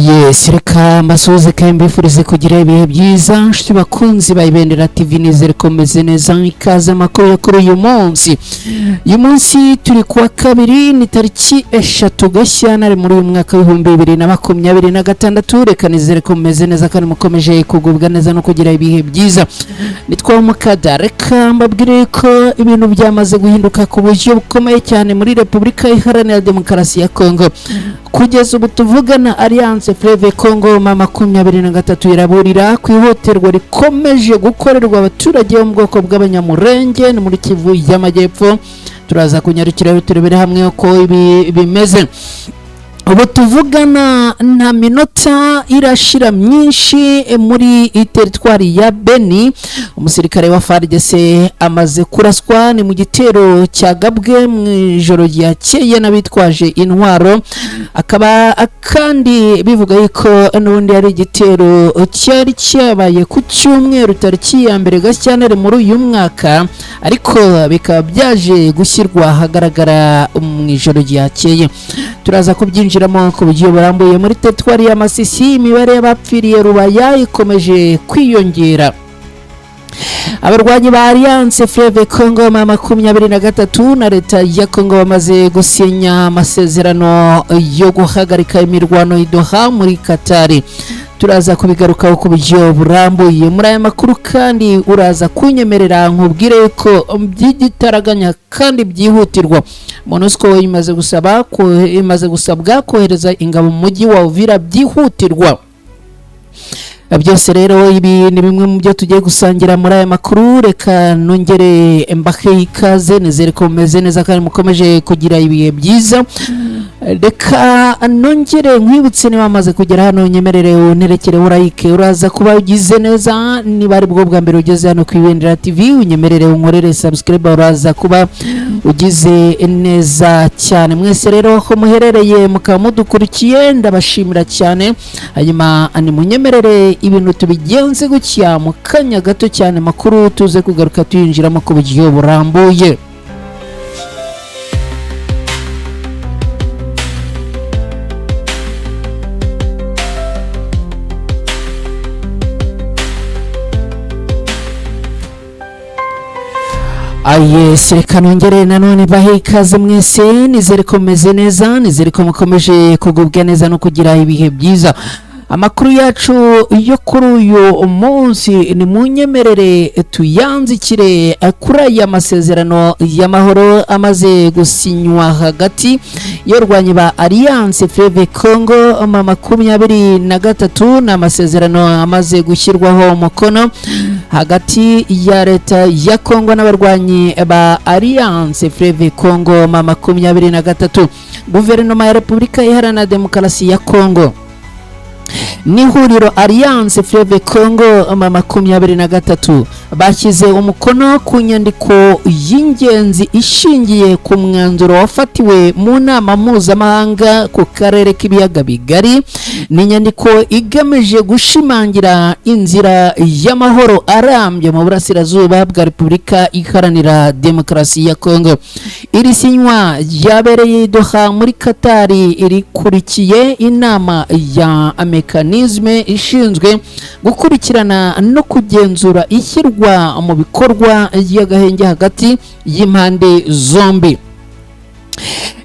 Yes, reka mbasuhuze kandi mbifurize kugira ibihe byiza nshuti bakunzi ba Ibendera TV, nizere ko meze neza. Ikaze amakuru yo kuri uyu munsi. Uyu munsi turi kuwa kabiri, ni tariki 3 Gashyantare muri uyu mwaka w'ibihumbi 2026. Reka nizere ko meze neza kandi mukomeje kugubwa neza no kugira ibihe byiza. Nitwa Mukada. Reka mbabwire ko ibintu byamaze guhinduka ku buryo bukomeye cyane muri Repubulika Iharanira Demokarasi ya Kongo. Kugeza ubu tuvugana Alliance Fleuve Congo mama 23 iraburira ku ihoterwa rikomeje gukorerwa abaturage bo mu bwoko bw'abanyamurenge ni muri Kivu y'Amajyepfo. Turaza kunyarukira turebere hamwe uko ibi bimeze. Ubu tuvugana nta minota irashira myinshi muri teritwari ya Beni, umusirikare wa FARDC amaze kuraswa ni mu gitero cyagabwe mu ijoro ryakeye n'abitwaje intwaro. Akaba kandi bivuga yuko n'ubundi ari igitero cyari cyabaye ku cyumweru tariki ya 1 Gashyantare muri uyu mwaka, ariko bikaba byaje gushyirwa hagaragara mu ijoro ryakeye. Turaza kubyinjiramo ku buryo burambuye. Muri teritwari ya Masisi imibare y'abapfiriye Rubaya ikomeje kwiyongera. Abarwanyi ba Alliance Fleuve Congo mama 23 na leta ya Congo bamaze gusinya amasezerano yo guhagarika imirwano i Doha muri Qatar. Turaza kubigarukaho ku buryo burambuye. Muri aya makuru kandi uraza kunyemerera nkubwire ko byigitaraganya kandi byihutirwa MONUSCO imaze gusabwa kohereza ingabo mu mujyi wa Uvira byihutirwa. Byose rero ibi ni bimwe mu byo tugiye gusangira muri aya makuru. Reka nongere mbahe ikaze, nizere ko meze neza kandi mukomeje kugira ibihe byiza. Reka nongere nkwibutse niba amaze kugera hano nyemerere unerekere urayike, uraza kuba ugize neza. Niba ari bwo bwa mbere ugeze hano ku Ibendera TV unyemerere unkorere subscribe, uraza kuba ugize neza cyane. Mwese rero ko muherereye mukaba mudukurikiye ndabashimira cyane. Hanyuma ani munyemerere ibintu tubigenze gutya mu kanya gato cyane makuru tuze kugaruka tuyinjiramo ku buryo burambuye. Reka nongere nanone bahe ikaze mwese, nizere ko meze neza, nizere ko mukomeje kugubwa neza no kugira ibihe byiza. Amakuru yacu yo kuri uyu munsi ni munyemerere tuyanzikire kuri aya masezerano y'amahoro amaze gusinywa hagati y'abarwanyi ba Alliance Fleuve Congo mama 23 n'amasezerano amaze gushyirwaho umukono hagati ya leta ya Congo n'abarwanyi ba Alliance Fleuve Congo mama 23. Guverinoma ya Repubulika Iharanira Demokarasi ya Congo n'ihuriro Alliance Fleuve Congo mama 23 bashyize umukono ku nyandiko y'ingenzi ishingiye ku mwanzuro wafatiwe mu nama mpuzamahanga ku karere k'ibiyaga bigari. Ni nyandiko igamije gushimangira inzira y'amahoro arambye mu burasirazuba bwa Repubulika Iharanira Demokarasi ya Congo. Iri sinywa ryabereye Doha muri Qatar irikurikiye inama ya mekanisme ishinzwe gukurikirana no kugenzura ishyirwa mu bikorwa y'agahenge hagati y'impande zombi.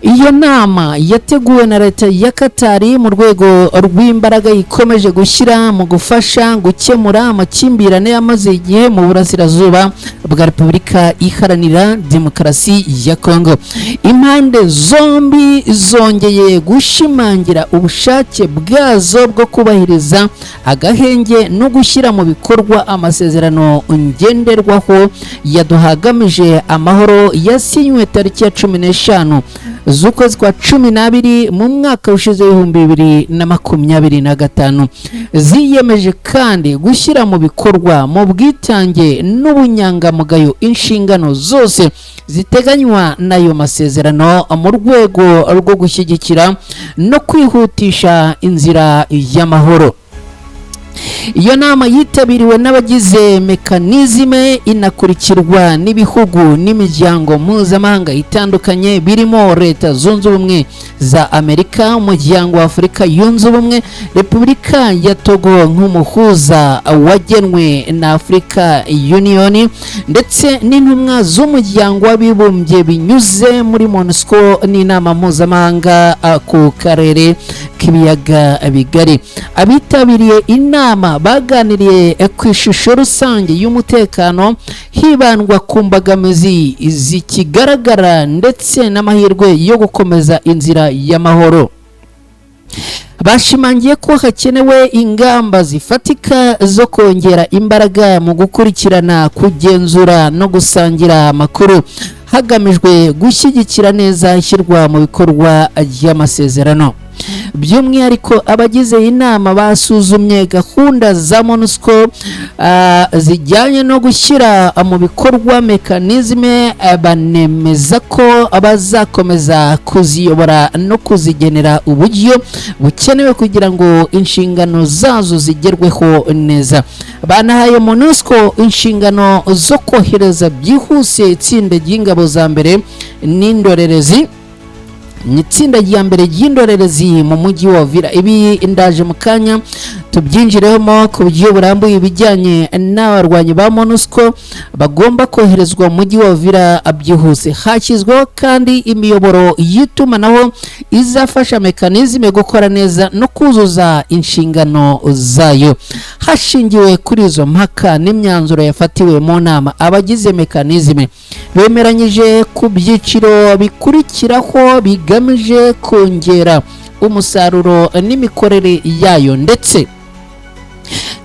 Iyo nama yateguwe na leta ya Qatar mu rwego rw'imbaraga ikomeje gushyira mu gufasha gukemura amakimbirane yamaze igihe mu burasirazuba bwa Repubulika Iharanira Demokarasi ya Congo. Impande zombi zongeye gushimangira ubushake bwazo bwo kubahiriza agahenge no gushyira mu bikorwa amasezerano ngenderwaho yaduhagamije amahoro yasinywe tariki ya 15 z'ukwezi kwa 12 mu mwaka ushize 2025. Ziyemeje kandi gushyira mu bikorwa mu bwitange n'ubunyangamugayo inshingano zose ziteganywa n'ayo masezerano mu rwego rwo gushyigikira no kwihutisha inzira y'amahoro. iyo nama yitabiriwe n'abagize mekanizme inakurikirwa n'ibihugu n'imiryango mpuzamahanga itandukanye birimo Leta Zunze Ubumwe za Amerika, Umuryango wa Afurika Yunze Ubumwe, Repubulika ya Togo nk'umuhuza wagenwe na Africa Union ndetse n'intumwa z'umuryango w'abibumbye binyuze muri MONUSCO n'inama mpuzamahanga ku karere k'ibiyaga bigari. Abitabiriye inama baganiriye ku ishusho rusange y'umutekano hibandwa ku mbogamizi zikigaragara ndetse n'amahirwe yo gukomeza inzira y'amahoro. Bashimangiye ko hakenewe ingamba zifatika zo kongera imbaraga mu gukurikirana, kugenzura no gusangira amakuru hagamijwe gushyigikira neza ishyirwa mu bikorwa ry'amasezerano. By'umwihariko abagize inama basuzumye gahunda za MONUSCO zijyanye no gushyira mu bikorwa mekanizme, banemeza ko abazakomeza kuziyobora no kuzigenera uburyo bukenewe kugira ngo inshingano zazo zigerweho neza. Banahaye MONUSCO inshingano zo kohereza byihuse itsinda ry'ingabo za mbere n'indorerezi itsinda rya mbere ry'indorerezi mu mujyi wa Uvira. Ibi ndaje mu kanya tubyinjiremo ku buryo burambuye ibijyanye n'abarwanyi ba MONUSCO bagomba koherezwa mu mujyi wa Uvira byihuse. Hashyizweho kandi imiyoboro y'itumanaho izafasha mekanizme gukora neza no kuzuza inshingano zayo. Hashingiwe kuri izo mpaka n'imyanzuro yafatiwe mu nama, abagize mekanizme bemeranyije ku byiciro bikurikiraho bigamije kongera umusaruro n'imikorere yayo ndetse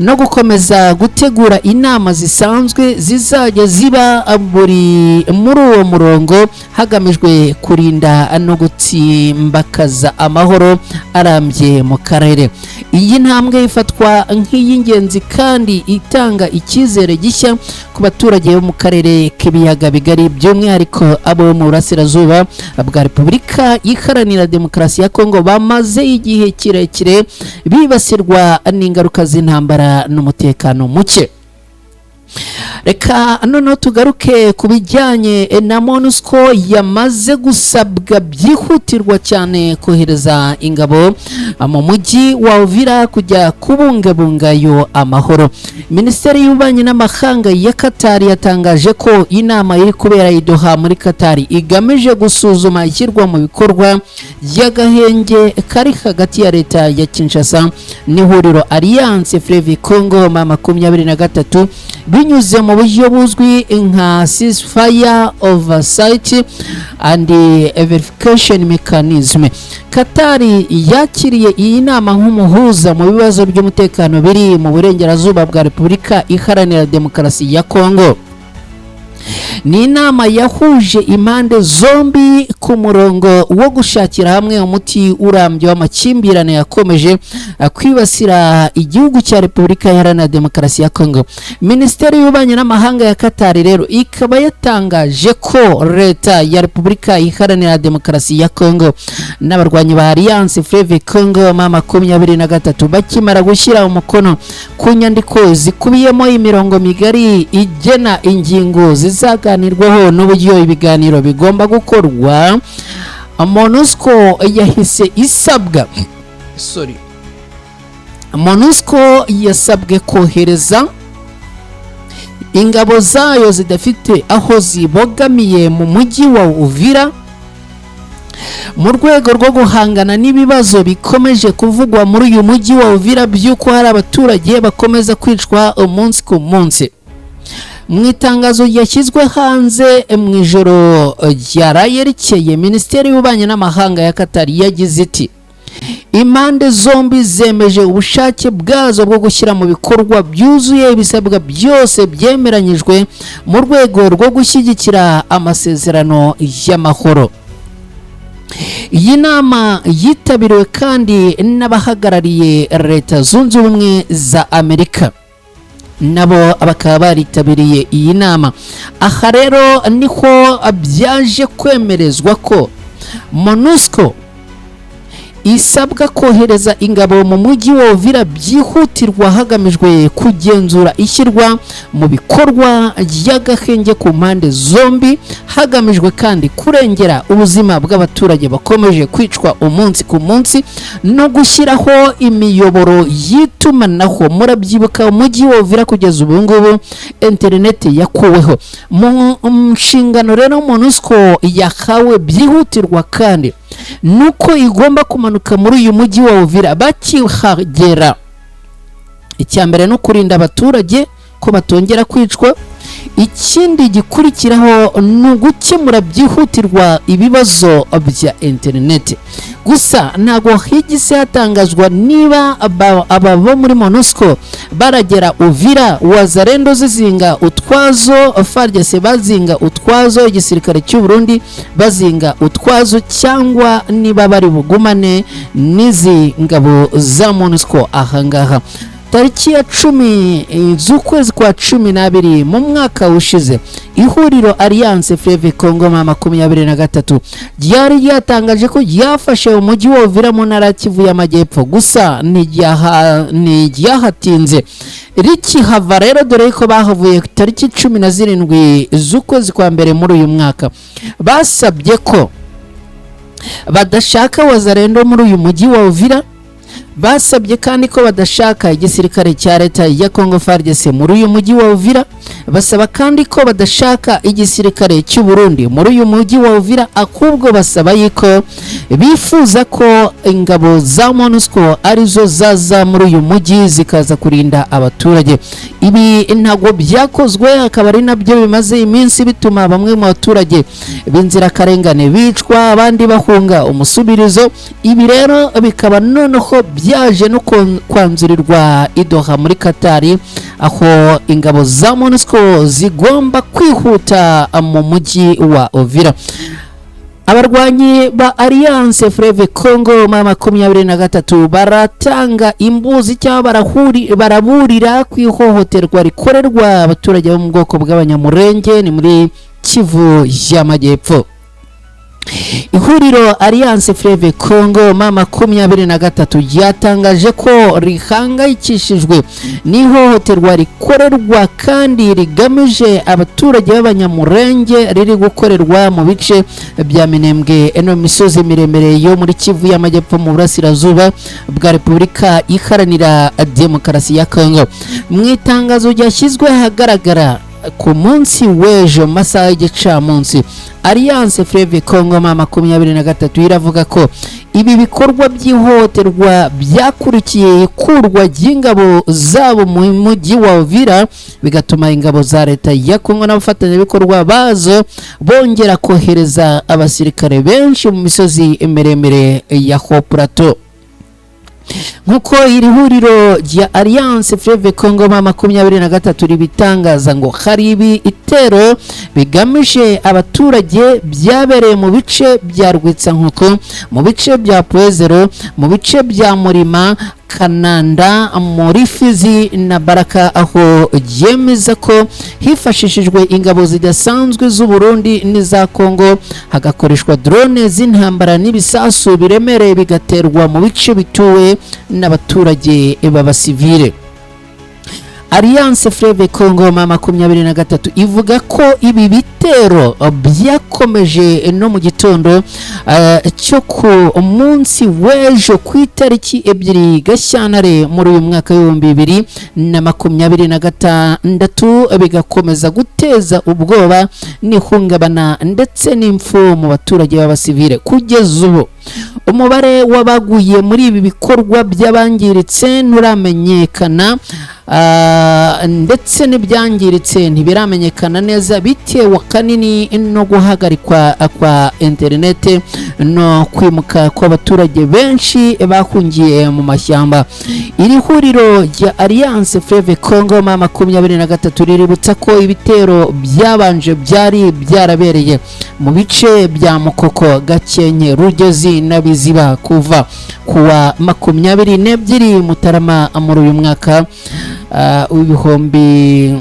no gukomeza gutegura inama zisanzwe zizajya ziba muri uwo murongo hagamijwe kurinda no gutsimbakaza amahoro arambye mu karere. Iyi ntambwe ifatwa nk'iy'ingenzi kandi itanga icyizere gishya ku baturage bo mu karere k'ibiyaga bigari, by'umwihariko abo mu burasirazuba bwa Repubulika Iharanira Demokarasi ya Kongo bamaze igihe kirekire bibasirwa n'ingaruka z'intambara n'umutekano muke. Reka noneho tugaruke ku bijyanye na MONUSCO yamaze gusabwa byihutirwa cyane kohereza ingabo mu mujyi wa Uvira kujya kubungabungayo amahoro. Minisiteri y'Ububanyi n'Amahanga ya Qatar yatangaje ko inama iri kubera i Doha muri Qatar igamije gusuzuma ishyirwa mu bikorwa ry'agahenge kari hagati ya leta ya Kinshasa n'ihuriro Alliance Fleuve Congo M23 binyuze mu buryo buzwi nka ceasefire oversight and verification mechanism. Qatar yakiriye iyi nama nk'umuhuza mu bibazo by'umutekano biri mu burengerazuba bwa Repubulika Iharanira Demokarasi ya Kongo. Ni inama yahuje impande zombi ku murongo wo gushakira hamwe umuti urambye w'amakimbirane yakomeje kwibasira igihugu cya Repubulika Iharanira Demokarasi ya Kongo. Minisiteri y'Ububanyi n'Amahanga ya Qatar rero ikaba yatangaje ko leta ya Repubulika Iharanira Demokarasi ya Kongo n'abarwanyi ba Alliance Fleuve Congo M23 bakimara gushyira umukono ku nyandiko zikubiyemo imirongo migari igena ingingo zizaganirwaho n'uburyo ibiganiro bigomba gukorwa, MONUSCO yahise isabwa MONUSCO yasabwe kohereza ingabo zayo zidafite aho zibogamiye mu mujyi wa Uvira mu rwego rwo guhangana n'ibibazo bikomeje kuvugwa muri uyu mujyi wa Uvira by'uko hari abaturage bakomeza kwicwa umunsi ku munsi. Mu itangazo yashyizwe hanze mu ijoro ryaraye rikeye, Minisiteri y'Ububanyi n'Amahanga ya Qatar yagize iti impande zombi zemeje ubushake bwazo bwo gushyira mu bikorwa byuzuye ibisabwa byose byemeranyijwe mu rwego rwo gushyigikira amasezerano y'amahoro. Iyi nama yitabiriwe kandi n'abahagarariye Leta Zunze Ubumwe za Amerika, nabo bakaba baritabiriye iyi nama. Aha rero niho byaje kwemerezwa ko MONUSCO isabwa kohereza ingabo mu mujyi wa Uvira byihutirwa hagamijwe kugenzura ishyirwa mu bikorwa ry'agahenge ku mpande zombi, hagamijwe kandi kurengera ubuzima bw'abaturage bakomeje kwicwa umunsi ku munsi no gushyiraho imiyoboro y'itumanaho. Murabyibuka umujyi wa Uvira kugeza ubu ngubu internet yakuweho. Mu nshingano rero MONUSCO yahawe byihutirwa kandi nuko igomba kumanuka muri uyu mujyi wa Uvira bakihagera. Icyambere no kurinda abaturage ko batongera kwicwa. Ikindi gikurikiraho ni ugukemura byihutirwa ibibazo bya internet. Gusa ntago higise hatangazwa niba aba bo muri MONUSCO baragera Uvira, Wazalendo zizinga utwazo, FARDC bazinga utwazo, igisirikare cy'u Burundi bazinga utwazo, cyangwa niba bari bugumane n'izi ngabo za MONUSCO ahangaha. Tariki ya 10 z'ukwezi kwa 12 mu mwaka ushize, ihuriro Alliance Fleuve Congo ma 23 ryari ryatangaje ko ryafashe umujyi wa Uvira mu ntara Kivu y'Amajyepfo. Gusa ntiryahatinze rikihava rero, dore ko bahavuye tariki 17 z'ukwezi kwa mbere muri uyu mwaka. Basabye ko badashaka Wazalendo muri uyu mujyi wa Uvira. Basabye kandi ko badashaka igisirikare cya leta ya Congo FARDC muri uyu mujyi wa Uvira. Basaba kandi ko badashaka igisirikare cy'u Burundi muri uyu mujyi wa Uvira, akubwo basaba yiko bifuza ko ingabo za MONUSCO arizo zaza muri uyu mujyi zikaza kurinda abaturage. Ibi ntago byakozwe, akaba ari nabyo bimaze iminsi bituma bamwe mu baturage b'inzira karengane bicwa, abandi bahunga umusubirizo. Ibi rero bikaba noneho byaje no kwanzurirwa i Doha muri Katari, aho ingabo za MONUSCO zigomba kwihuta mu mujyi wa Uvira. Abarwanyi ba Alliance Fleuve Congo ma 23 baratanga imbuzi cyangwa baraburira kwihohoterwa rikorerwa abaturage bo mu bwoko bw'abanyamurenge ni muri Kivu y'Amajyepfo. Ihuriro Alliance Fleuve Congo ma 23 ryatangaje ko rihangayikishijwe n'ihohoterwa rikorerwa kandi rigamije abaturage b'abanyamurenge riri gukorerwa mu bice bya Minembwe, eno misozi miremire yo muri Kivu y'Amajyepfo mu burasirazuba bwa Repubulika Iharanira Demokarasi ya Congo. Mu itangazo ryashyizwe hagaragara ku munsi w'ejo masaha y'igicamunsi, Alliance Fleuve Congo ma 23 iravuga ko ibi bikorwa by'ihohoterwa byakurikiye ikurwa ry'ingabo zabo mu mujyi wa Uvira, bigatuma ingabo za leta ya Congo n'abafatanyabikorwa bazo bongera kohereza abasirikare benshi mu misozi miremire ya Haut Plateau. Nkuko iri huriro rya Alliance Fleuve Congo ma 23 ribitangaza ngo hari ibitero bigamije abaturage byabereye mu bice bya Rwitsankuko, mu bice bya Poezero, mu bice bya Murima, Kananda, muri Fizi na Baraka, aho yemeza ko hifashishijwe ingabo zidasanzwe z'u Burundi n'iza Congo, hagakoreshwa drone z'intambara n'ibisasu biremereye bigaterwa mu bice bituwe n'abaturage b'abasivile. Alliance Fleuve Congo ma 23 ivuga ko ibi bitero byakomeje no mu gitondo cyo ku munsi w'ejo ku itariki 2 Gashyantare muri uyu mwaka w'2026 bigakomeza guteza ubwoba n'ihungabana ndetse n'imfu mu baturage b'abasivile. Kugeza ubu umubare w'abaguye muri ibi bikorwa by'abangiritse nturamenyekana, ndetse n'ibyangiritse ntibiramenyekana neza bitewe kanini no guhagarikwa kwa internet no kwimuka kw'abaturage benshi bahungiye mu mashyamba. Iri huriro rya Alliance Fleuve Congo ma 23 riributsa ko ibitero byabanje byari byarabereye mu bice bya Mukoko, Gakenke, Rugezi na Biziba kuva kuwa 22 Mutarama muri uyu mwaka w'ibihumbi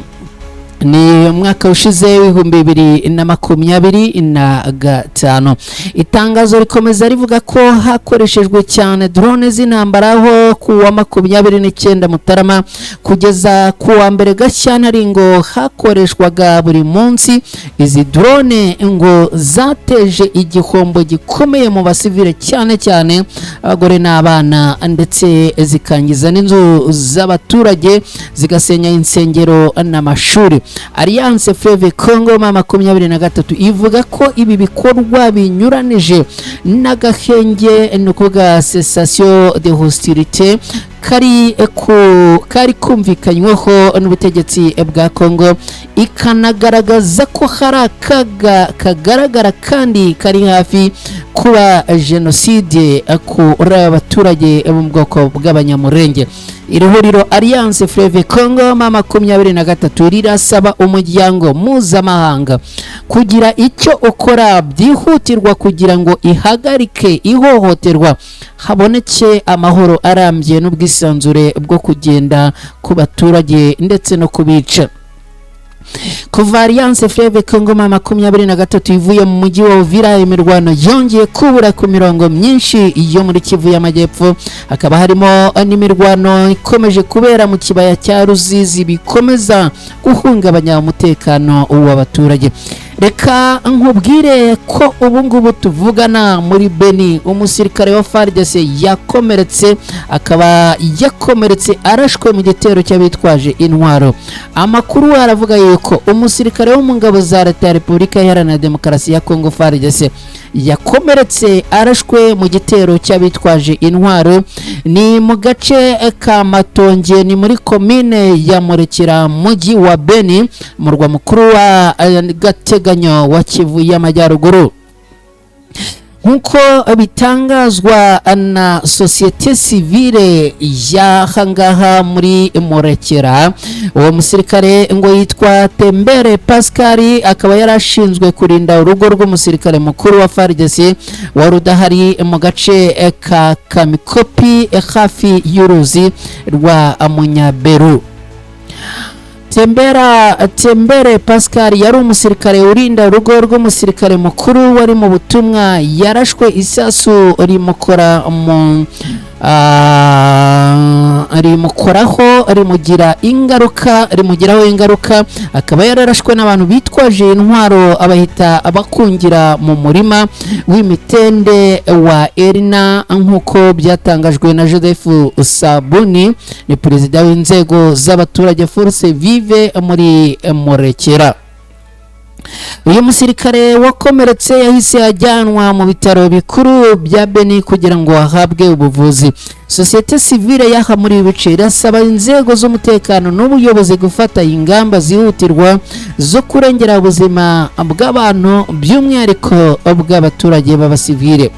ni umwaka ushize w'ibihumbi 2025. Itangazo rikomeza rivuga ko hakoreshejwe cyane drone z'intambara aho ku wa 29 Mutarama kugeza ku wa mbere Gashyantare ngo hakoreshwaga buri munsi. Izi drone ngo zateje igihombo gikomeye mu basivile cyane cyane abagore n'abana, ndetse zikangiza n'inzu z'abaturage, zigasenya insengero n'amashuri. Alliance Fleuve Congo 23 ivuga ko ibi bikorwa binyuranije n'agahenge no kuvuga cessation de hostilité kari kumvikanyweho n'ubutegetsi bwa Congo, ikanagaragaza ko hari akaga kagaragara kandi kari hafi kuba genocide kuri abaturage bo mu bwoko bw'abanyamurenge. Iri huriro Alliance Fleuve Congo 23 rirasaba umuryango mpuzamahanga kugira icyo ukora byihutirwa kugira ngo ihagarike ihohoterwa, haboneke amahoro arambye n'ubwisanzure bwo kugenda ku baturage ndetse no kubica. Kuva Alliance Fleuve Congo 23 ivuye mu mujyi wa Uvira, imirwano yongeye kubura ku mirongo myinshi yo muri Kivu y'Amajyepfo. Hakaba harimo n'imirwano ikomeje kubera mu kibaya cya Ruzizi bikomeza guhungabanya umutekano w'abaturage. Reka nkubwire ko ubu ngubu tuvugana muri Beni umusirikare wa FARDC yakomeretse, akaba yakomeretse arashwe mu gitero cy'abitwaje intwaro. Amakuru aravuga yuko umusirikare wo mu ngabo za leta ya Repubulika Iharanira Demokarasi ya Kongo FARDC yakomeretse arashwe mu gitero cy'abitwaje intwaro, ni mu gace ka Matonge, ni muri komine ya Murekera, mujyi wa Beni, murwa mukuru wa gateganyo wa Kivu y'Amajyaruguru. Nkuko bitangazwa na societe civile ya hangaha muri Murekera, uwo musirikare ngo yitwa Tembere Pascal, akaba yarashinzwe kurinda urugo rw'umusirikare mukuru wa FARDC wari udahari mu gace ka Kamikopi hafi y'uruzi rwa Munyaberu. Tembere Pascal yari umusirikare urinda urugo rw'umusirikare mukuru wari mu butumwa, yarashwe isasu rimugiraho ingaruka, akaba yararashwe n'abantu bitwaje intwaro abahita abakungira mu murima w'imitende wa Erina, nk'uko byatangajwe na Joseph Sabuni, ni perezida w'inzego z'abaturage Force Vive muri Murekera. Uyu musirikare wakomeretse yahise ajyanwa mu bitaro bikuru bya Beni kugira ngo ahabwe ubuvuzi. Societe civile yaha muri bice irasaba inzego z'umutekano n'ubuyobozi gufata ingamba zihutirwa zo kurengera ubuzima bw'abantu, by'umwihariko bw'abaturage b'abasivile.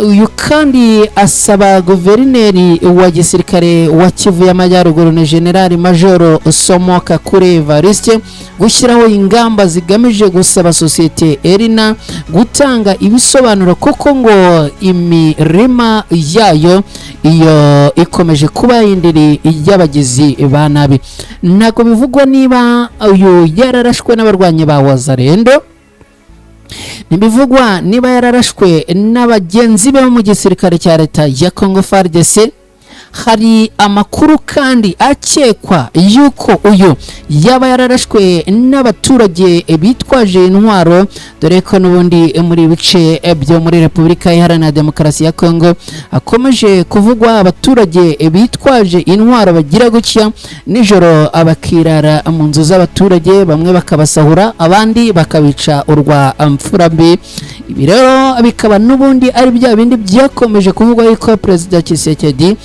Uyu kandi asaba guverineri wa gisirikare wa Kivu y'Amajyaruguru na General Major Somo Kakure Evariste gushyiraho ingamba zigamije gusaba societe Erina gutanga ibisobanuro, kuko ngo imirima yayo iyo ikomeje kuba indiri y'abagizi ba nabi. Ntabwo bivugwa niba uyu yararashwe n'abarwanyi ba Wazalendo, nibivugwa niba yararashwe n'abagenzi be mu gisirikare cya leta ya Congo FARDC. Hari amakuru kandi akekwa yuko uyu yaba yararashwe n'abaturage bitwaje intwaro, dore ko n'ubundi muri bice byo muri Repubulika Iharanira Demokarasi ya Congo akomeje kuvugwa abaturage bitwaje intwaro bagira gutya nijoro abakirara mu nzu z'abaturage, bamwe bakabasahura abandi bakabica urwa mfurambi. Ibi rero bikaba n'ubundi ari bya bindi byakomeje kuvugwa yuko Perezida Tshisekedi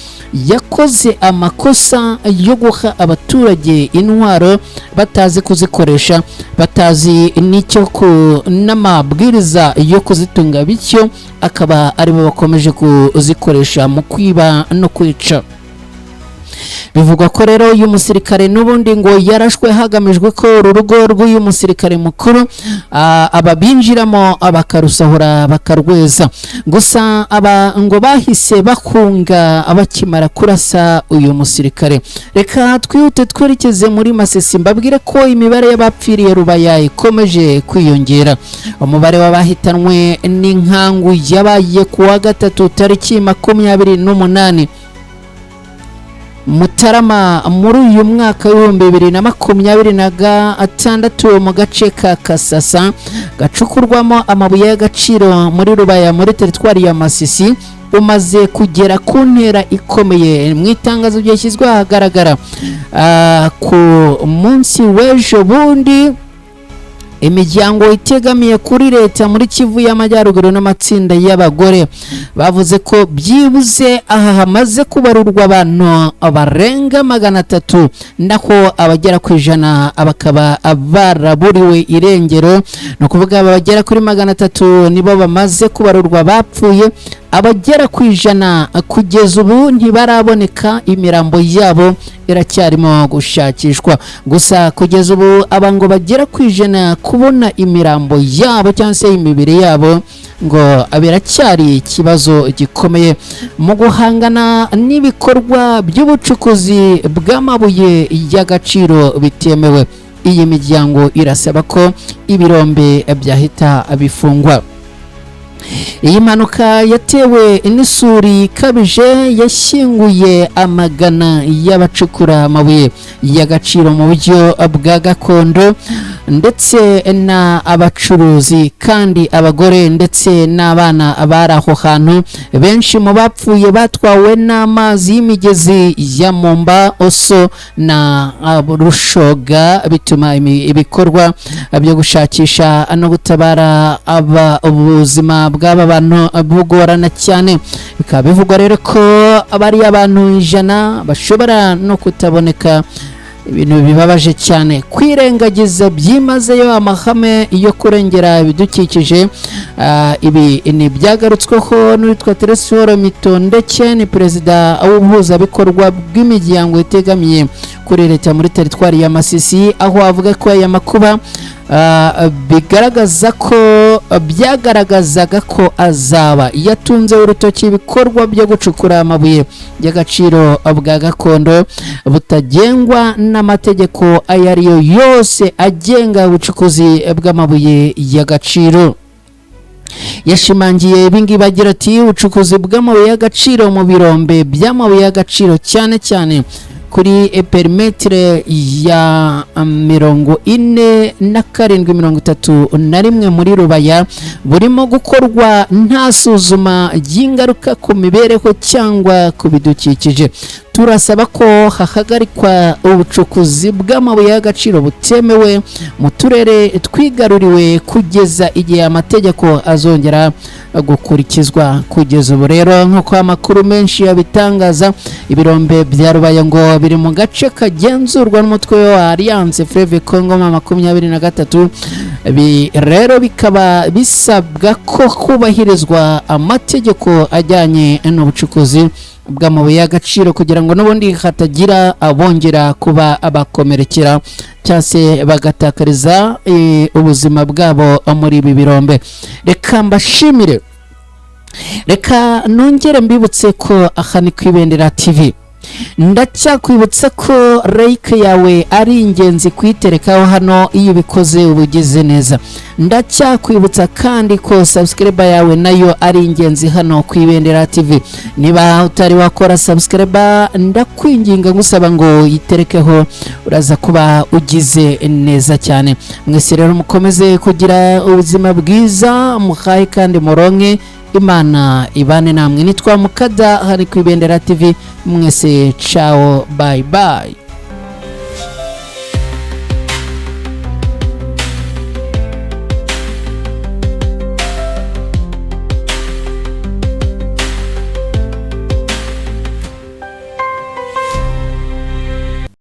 yakoze amakosa yo guha abaturage intwaro batazi kuzikoresha, batazi n'icyo n'amabwiriza yo kuzitunga, bityo akaba aribo bakomeje kuzikoresha mu kwiba no kwica. bivugwa ko rero uyu musirikare n'ubundi ngo yarashwe hagamijwe ko uru rugo rw'uyu musirikare mukuru ababinjiramo bakarusahura bakarweza. Gusa aba ngo bahise bahunga bakimara kurasa uyu musirikare. Reka twihute twerekeze muri Masisi mbabwire ko imibare y'abapfiriye Rubaya ikomeje kwiyongera. Umubare w'abahitanwe n'inkangu yabaye kuwa gatatu tariki 28 Mutarama muri uyu mwaka w'2026 mu gace ka Kasasa gacukurwamo amabuye y'agaciro muri Rubaya muri teritwari ya Masisi umaze kugera ku ntera ikomeye. Mu itangazo ryashyizwe ahagaragara ku munsi w'ejo bundi, imiryango itegamiye kuri leta muri Kivu y'Amajyaruguru n'amatsinda y'abagore bavuze ko byibuze aha hamaze kubarurwa abantu barenga 300 naho abagera ku 100 abakaba baraburiwe irengero. No kuvuga abagera kuri 300 nibo bamaze kubarurwa bapfuye, abagera ku 100 kugeza ubu ntibaraboneka, imirambo yabo iracyarimo gushakishwa. Gusa kugeza ubu abango bagera ku 100 kubona imirambo yabo cyangwa se imibiri yabo ngo abiracyari ikibazo gikomeye mu guhangana n'ibikorwa by'ubucukuzi bw'amabuye y'agaciro bitemewe. Iyi miryango irasaba ko ibirombe byahita bifungwa. Iyi mpanuka yatewe n'isuri ikabije yashyinguye amagana y'abacukura amabuye y'agaciro mu buryo bwa gakondo ndetse na abacuruzi, kandi abagore ndetse n'abana bari aho hantu. Benshi mu bapfuye batwawe n'amazi y'imigezi ya Momba, Oso na Rushoga, bituma ibikorwa byo gushakisha no gutabara ubuzima bw'aba bantu bugorana cyane. Bikaba bivugwa rero ko abari abantu 100 bashobora no kutaboneka, ibintu bibabaje cyane. Kwirengagiza byimazeyo amahame yo kurengera ibidukikije. Ibi ni byagarutsweho n'uwitwa Tresor Mitondeke, ni perezida w'ubuhuzabikorwa bw'imiryango itegamiye kuri leta muri teritwari ya Masisi, aho avuga ko aya makuba byagaragazaga ko azaba yatunze urutoki ibikorwa byo gucukura amabuye y'agaciro bwa gakondo butagengwa n'amategeko ayo ariyo yose agenga ubucukuzi bw'amabuye y'agaciro. Yashimangiye ibingibi agira ati ubucukuzi bw'amabuye y'agaciro mu birombe by'amabuye y'agaciro cyane cyane kuri perimetre ya 4731 muri Rubaya burimo gukorwa nta suzuma ry'ingaruka ku mibereho cyangwa ku bidukikije. Turasaba ko hahagarikwa ubucukuzi bw'amabuye y'agaciro butemewe mu turere twigaruriwe kugeza igihe amategeko azongera gukurikizwa. Kugeza ubu rero nk'uko amakuru menshi yabitangaza, ibirombe bya Rubaya ngo biri mu gace kagenzurwa n'umutwe wa Alliance Fleuve Congo 23. Rero bikaba bisabwa ko kubahirizwa amategeko ajyanye n'ubucukuzi bw'amabuye y'agaciro kugira ngo n'ubundi hatagira abongera kuba abakomerekera cyase bagatakariza ubuzima bwabo muri ibi birombe. Reka mbashimire, reka nongere mbibutse ko aha ni Kwibendera TV. Ndacyakwibutsa ko like yawe ari ingenzi kwiterekaho hano iyo ubikoze ubugize neza. Ndacyakwibutsa kandi ko subscribe yawe nayo ari ingenzi hano Kwibendera TV. Niba utari wakora subscribe, ndakwinginga ngusaba ngo yiterekeho, uraza kuba ugize neza cyane. Mwese rero mukomeze kugira ubuzima bwiza, muhaye kandi muronke, Imana ibane namwe. Nitwa Mukada, hari Kwibendera TV. Mwese ciao, bye bye.